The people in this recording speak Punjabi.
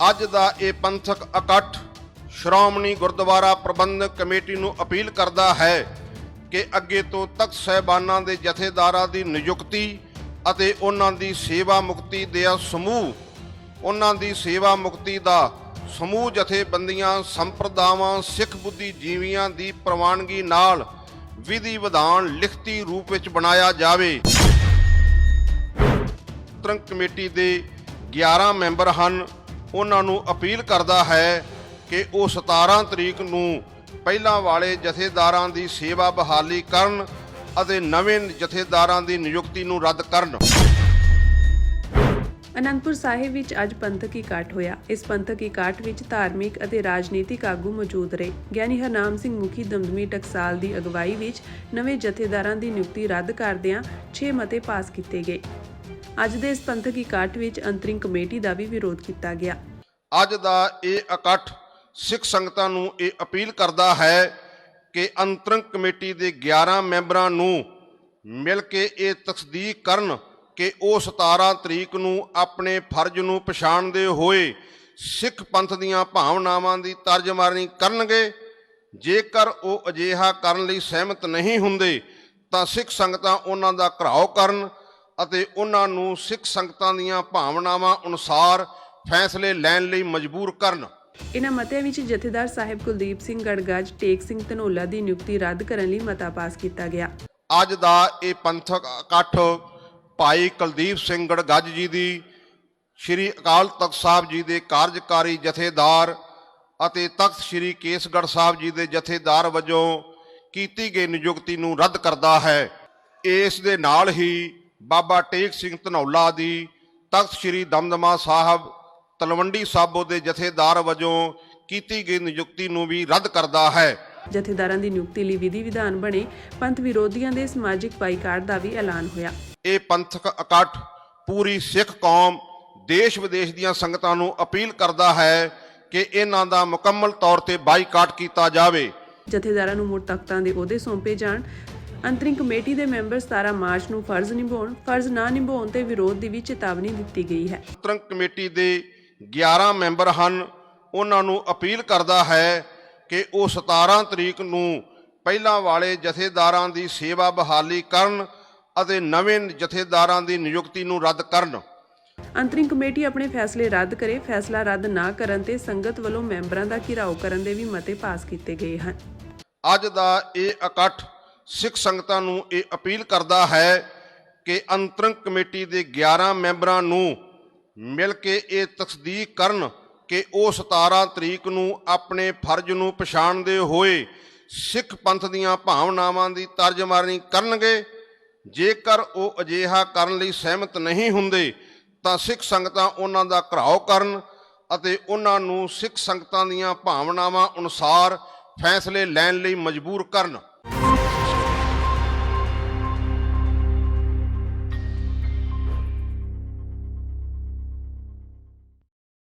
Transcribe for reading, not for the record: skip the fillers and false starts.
ਅੱਜ ਦਾ ਇਹ ਪੰਥਕ ਇਕੱਠ ਸ਼੍ਰੋਮਣੀ ਗੁਰਦੁਆਰਾ ਪ੍ਰਬੰਧਕ ਕਮੇਟੀ ਨੂੰ ਅਪੀਲ ਕਰਦਾ ਹੈ ਕਿ ਅੱਗੇ ਤੋਂ ਤਖਤ ਸਾਹਿਬਾਨਾਂ ਦੇ ਜਥੇਦਾਰਾਂ ਦੀ ਨਿਯੁਕਤੀ ਅਤੇ ਉਹਨਾਂ ਦੀ ਸੇਵਾ ਮੁਕਤੀ ਦਾ ਸਮੂਹ ਜਥੇਬੰਦੀਆਂ ਸੰਪਰਦਾਵਾਂ ਸਿੱਖ ਬੁੱਧੀਜੀਵੀਆਂ ਦੀ ਪ੍ਰਵਾਨਗੀ ਨਾਲ ਵਿਧੀ ਵਿਧਾਨ ਲਿਖਤੀ ਰੂਪ ਵਿੱਚ ਬਣਾਇਆ ਜਾਵੇ। ਪੰਥਕ ਕਮੇਟੀ ਦੇ 11 ਮੈਂਬਰ ਹਨ। ਉਹਨਾਂ ਨੂੰ ਅਪੀਲ ਕਰਦਾ ਹੈ ਕਿ ਉਹ 17 ਤਰੀਕ ਨੂੰ ਪਹਿਲਾਂ ਵਾਲੇ ਜਥੇਦਾਰਾਂ ਦੀ ਸੇਵਾ ਬਹਾਲੀ ਕਰਨ ਅਤੇ ਨਵੇਂ ਜਥੇਦਾਰਾਂ ਦੀ ਨਿਯੁਕਤੀ ਨੂੰ ਰੱਦ ਕਰਨ। ਅਨੰਦਪੁਰ ਸਾਹਿਬ ਵਿੱਚ ਅੱਜ ਪੰਥਕ ਇਕੱਠ ਹੋਇਆ। ਇਸ ਪੰਥਕ ਇਕੱਠ ਵਿੱਚ ਧਾਰਮਿਕ ਅਤੇ ਰਾਜਨੀਤਿਕ ਆਗੂ ਮੌਜੂਦ ਰਹੇ। ਗਿਆਨੀ ਹਰਨਾਮ ਸਿੰਘ ਮੁਖੀ ਦਮਦਮੀ ਟਕਸਾਲ ਦੀ ਅਗਵਾਈ ਵਿੱਚ ਨਵੇਂ ਜਥੇਦਾਰਾਂ ਦੀ ਨਿਯੁਕਤੀ ਰੱਦ ਕਰਦਿਆਂ 6 ਮਤੇ ਪਾਸ ਕੀਤੇ ਗਏ। ਅੱਜ ਦੇ ਇਸ ਪੰਥਕ ਇਕੱਠ ਵਿੱਚ ਅੰਤਰਿੰਗ ਕਮੇਟੀ ਦਾ ਵੀ ਵਿਰੋਧ ਕੀਤਾ ਗਿਆ। ਅੱਜ ਦਾ ਇਹ ਇਕੱਠ ਸਿੱਖ ਸੰਗਤਾਂ ਨੂੰ ਇਹ ਅਪੀਲ ਕਰਦਾ ਹੈ ਕਿ ਅੰਤਰਿੰਗ ਕਮੇਟੀ ਦੇ 11 ਮੈਂਬਰਾਂ ਨੂੰ ਮਿਲ ਕੇ ਇਹ ਤਸਦੀਕ ਕਰਨ ਕਿ ਉਹ 17 ਤਰੀਕ ਨੂੰ ਆਪਣੇ ਫਰਜ਼ ਨੂੰ ਪਛਾਣਦੇ ਹੋਏ ਸਿੱਖ ਪੰਥ ਦੀਆਂ ਭਾਵਨਾਵਾਂ ਦੀ ਤਰਜਮਾਨੀ ਕਰਨਗੇ। ਜੇਕਰ ਉਹ ਅਜਿਹਾ ਕਰਨ ਲਈ ਸਹਿਮਤ ਨਹੀਂ ਹੁੰਦੇ ਤਾਂ ਸਿੱਖ ਸੰਗਤਾਂ ਉਹਨਾਂ ਦਾ ਘਿਰਾਓ ਕਰਨ ਅਤੇ ਉਹਨਾਂ ਨੂੰ ਸਿੱਖ ਸੰਗਤਾਂ ਦੀਆਂ ਭਾਵਨਾਵਾਂ ਅਨੁਸਾਰ ਫੈਸਲੇ ਲੈਣ ਲਈ ਮਜਬੂਰ ਕਰਨ। ਇਨ੍ਹਾਂ ਮਤਿਆਂ ਵਿੱਚ ਜਥੇਦਾਰ ਸਾਹਿਬ ਕੁਲਦੀਪ ਸਿੰਘ ਗੜਗੱਜ ਟੇਕ ਸਿੰਘ ਧਨੌਲਾ ਦੀ ਨਿਯੁਕਤੀ ਰੱਦ ਕਰਨ ਲਈ ਮਤਾ ਪਾਸ ਕੀਤਾ ਗਿਆ। ਅੱਜ ਦਾ ਇਹ ਪੰਥਕ ਇਕੱਠ ਭਾਈ ਕੁਲਦੀਪ ਸਿੰਘ ਗੜਗੱਜ ਜੀ ਦੀ ਸ਼੍ਰੀ ਅਕਾਲ ਤਖਤ ਸਾਹਿਬ ਜੀ ਦੇ ਕਾਰਜਕਾਰੀ ਜਥੇਦਾਰ ਅਤੇ ਤਖਤ ਸ਼੍ਰੀ ਕੇਸਗੜ੍ਹ ਸਾਹਿਬ ਜੀ ਦੇ ਜਥੇਦਾਰ ਵਜੋਂ ਕੀਤੀ ਗਈ ਨਿਯੁਕਤੀ ਨੂੰ ਰੱਦ ਕਰਦਾ ਹੈ। ਇਸ ਦੇ ਨਾਲ ਹੀ ਬਾਬਾ ਟੇਕ ਸਿੰਘ ਧਨੌਲਾ ਦੀ ਤਖਤ ਸ਼੍ਰੀ ਦਮਦਮਾ ਸਾਹਿਬ ਤਲਵੰਡੀ ਸਾਬੋ ਦੇ ਜਥੇਦਾਰ ਵਜੋਂ ਕੀਤੀ ਗਈ ਨਿਯੁਕਤੀ ਨੂੰ ਵੀ ਰੱਦ ਕਰਦਾ ਹੈ। ਜਥੇਦਾਰਾਂ ਦੀ ਨਿਯੁਕਤੀ ਲਈ ਵਿਧੀ ਵਿਧਾਨ ਬਣੇ। ਪੰਥ ਵਿਰੋਧੀਆਂ ਦੇ ਸਮਾਜਿਕ ਬਾਈਕਾਟ ਦਾ ਵੀ ਐਲਾਨ ਹੋਇਆ। ਇਹ ਪੰਥਕ ਇਕੱਠ ਪੂਰੀ ਸਿੱਖ ਕੌਮ ਦੇਸ਼ ਵਿਦੇਸ਼ ਦੀਆਂ ਸੰਗਤਾਂ ਨੂੰ ਅਪੀਲ ਕਰਦਾ ਹੈ ਕਿ ਇਹਨਾਂ ਦਾ ਮੁਕੰਮਲ ਤੌਰ ਤੇ ਬਾਈਕਾਟ ਕੀਤਾ ਜਾਵੇ। ਜਥੇਦਾਰਾਂ ਨੂੰ ਮੁੜ ਤਖਤਾਂ ਦੇ ਅਹੁਦੇ ਸੌਂਪੇ ਜਾਣ। ਅੰਤਰਿੰਗ ਕਮੇਟੀ ਦੇ ਮੈਂਬਰ 17 ਮਾਰਚ ਨੂੰ ਫਰਜ਼ ਨਾ ਨਿਭਾਉਣ ਤੇ ਵਿਰੋਧ ਦੀ ਵੀ ਚੇਤਾਵਨੀ ਦਿੱਤੀ ਗਈ ਹੈ। ਅੰਤਰਿੰਗ ਕਮੇਟੀ ਦੇ 11 ਮੈਂਬਰ ਹਨ। ਉਹਨਾਂ ਨੂੰ ਅਪੀਲ ਕਰਦਾ ਹੈ ਕਿ ਉਹ 17 ਤਰੀਕ ਨੂੰ ਪਹਿਲਾਂ ਵਾਲੇ ਜਥੇਦਾਰਾਂ ਦੀ ਸੇਵਾ ਬਹਾਲੀ ਕਰਨ ਅਤੇ ਨਵੇਂ ਜਥੇਦਾਰਾਂ ਦੀ ਨਿਯੁਕਤੀ ਨੂੰ ਰੱਦ ਕਰਨ। ਅੰਤਰਿੰਗ ਕਮੇਟੀ ਆਪਣੇ ਫੈਸਲੇ ਰੱਦ ਕਰੇ। ਫੈਸਲਾ ਰੱਦ ਨਾ ਕਰਨ ਤੇ ਸੰਗਤ ਵੱਲੋਂ ਮੈਂਬਰਾਂ ਦਾ ਘਿਰਾਓ ਕਰਨ ਦੇ ਵੀ ਮਤੇ ਪਾਸ ਕੀਤੇ ਗਏ ਹਨ। ਅੱਜ ਦਾ ਇਹ ਇਕੱਠ ਸਿੱਖ ਸੰਗਤਾਂ ਨੂੰ ਇਹ ਅਪੀਲ ਕਰਦਾ ਹੈ ਕਿ ਅੰਤਰਿੰਗ ਕਮੇਟੀ ਦੇ 11 ਮੈਂਬਰਾਂ ਨੂੰ ਮਿਲ ਕੇ ਇਹ ਤਸਦੀਕ ਕਰਨ ਕਿ ਉਹ 17 ਤਰੀਕ ਨੂੰ ਆਪਣੇ ਫਰਜ਼ ਨੂੰ ਪਛਾਣਦੇ ਹੋਏ ਸਿੱਖ ਪੰਥ ਦੀਆਂ ਭਾਵਨਾਵਾਂ ਦੀ ਤਰਜਮਾਨੀ ਕਰਨਗੇ। ਜੇਕਰ ਉਹ ਅਜਿਹਾ ਕਰਨ ਲਈ ਸਹਿਮਤ ਨਹੀਂ ਹੁੰਦੇ ਤਾਂ ਸਿੱਖ ਸੰਗਤਾਂ ਉਹਨਾਂ ਦਾ ਘਿਰਾਓ ਕਰਨ ਅਤੇ ਉਹਨਾਂ ਨੂੰ ਸਿੱਖ ਸੰਗਤਾਂ ਦੀਆਂ ਭਾਵਨਾਵਾਂ ਅਨੁਸਾਰ ਫੈਸਲੇ ਲੈਣ ਲਈ ਮਜਬੂਰ ਕਰਨ।